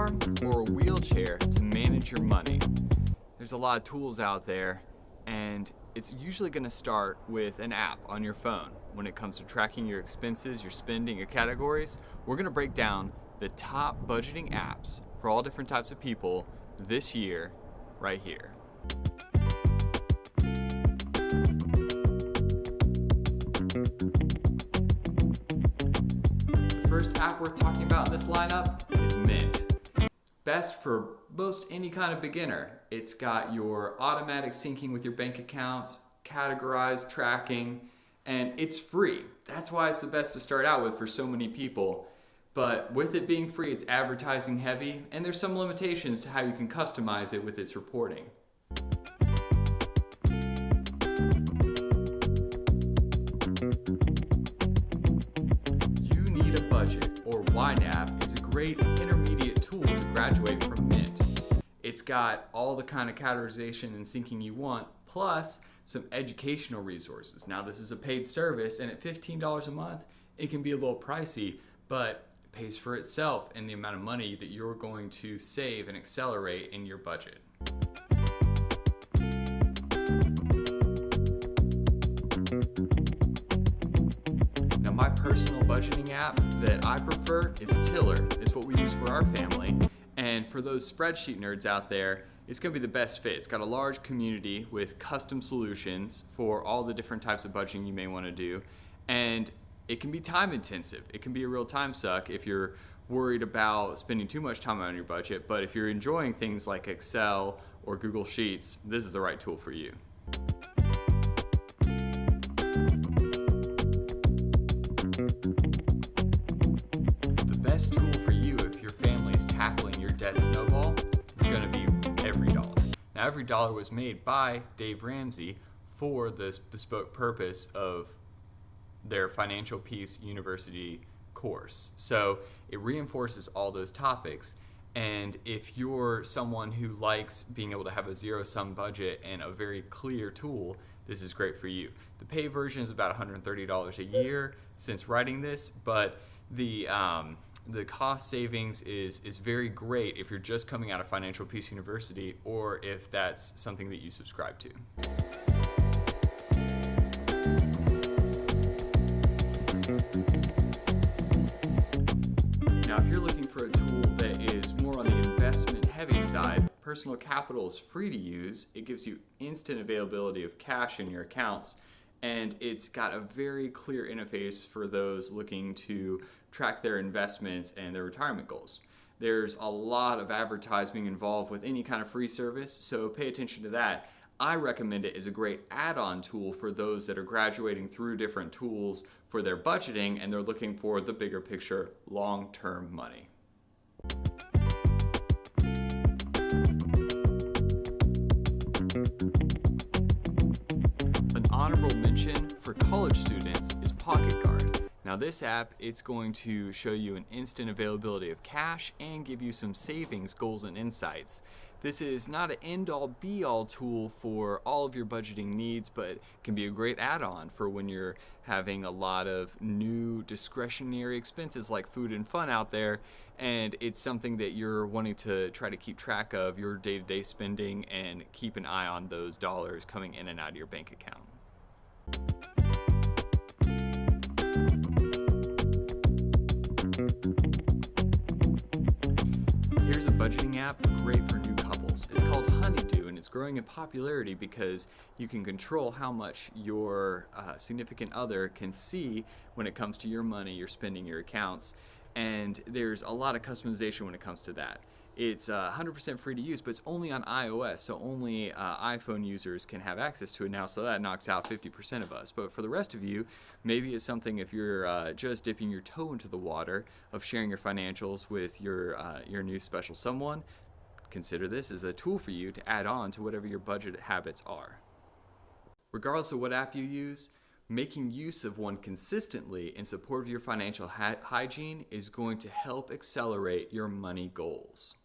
car or a wheelchair to manage your money? There's a lot of tools out there, and it's usually going to start with an app on your phone. When it comes to tracking your expenses, your spending, your categories, we're going to break down the top budgeting apps for all different types of people this year, right here. The first app we're talking about in this lineup is Mint. Best for most any kind of beginner. It's got your automatic syncing with your bank accounts, categorized tracking, and it's free. That's why it's the best to start out with for so many people. But with it being free, it's advertising heavy, and there's some limitations to how you can customize it with its reporting. You Need a Budget, or YNAB, is a great intermediate tool to graduate from Mint. It's got all the kind of categorization and syncing you want, plus some educational resources. Now, this is a paid service, and at $15 a month, it can be a little pricey, but it pays for itself in the amount of money that you're going to save and accelerate in your budget. Now, my personal budgeting app that I prefer is Tiller. It's what we use for our family. And for those spreadsheet nerds out there, it's going to be the best fit. It's got a large community with custom solutions for all the different types of budgeting you may want to do. And it can be time intensive. It can be a real time suck if you're worried about spending too much time on your budget. But if you're enjoying things like Excel or Google Sheets, this is the right tool for you. The best tool for you if your family is tackling your debt snowball is going to be EveryDollar. Now, EveryDollar was made by Dave Ramsey for this bespoke purpose of their Financial Peace University course. So it reinforces all those topics. And if you're someone who likes being able to have a zero-sum budget and a very clear tool, this is great for you. The paid version is about $130 a year since writing this, but the cost savings is very great if you're just coming out of Financial Peace University or if that's something that you subscribe to. Now, if you're looking for a tool that is more on the investment heavy side, Personal Capital is free to use. It gives you instant availability of cash in your accounts, and it's got a very clear interface for those looking to track their investments and their retirement goals. There's a lot of advertising involved with any kind of free service, so pay attention to that. I recommend it as a great add-on tool for those that are graduating through different tools for their budgeting and they're looking for the bigger picture, long-term money. An honorable mention for college students is Pocket Guard. Now, this app, it's going to show you an instant availability of cash and give you some savings goals and insights. This is not an end-all be-all tool for all of your budgeting needs, but can be a great add-on for when you're having a lot of new discretionary expenses like food and fun out there, and it's something that you're wanting to try to keep track of your day-to-day spending and keep an eye on those dollars coming in and out of your bank account. Here's a budgeting app great for new couples. It's called Honeydew, and it's growing in popularity because you can control how much your significant other can see when it comes to your money, your spending, your accounts, and there's a lot of customization when it comes to that. It's 100% free to use, but it's only on iOS, so only iPhone users can have access to it now, so that knocks out 50% of us. But for the rest of you, maybe it's something if you're just dipping your toe into the water of sharing your financials with your new special someone, consider this as a tool for you to add on to whatever your budget habits are. Regardless of what app you use, making use of one consistently in support of your financial hygiene is going to help accelerate your money goals.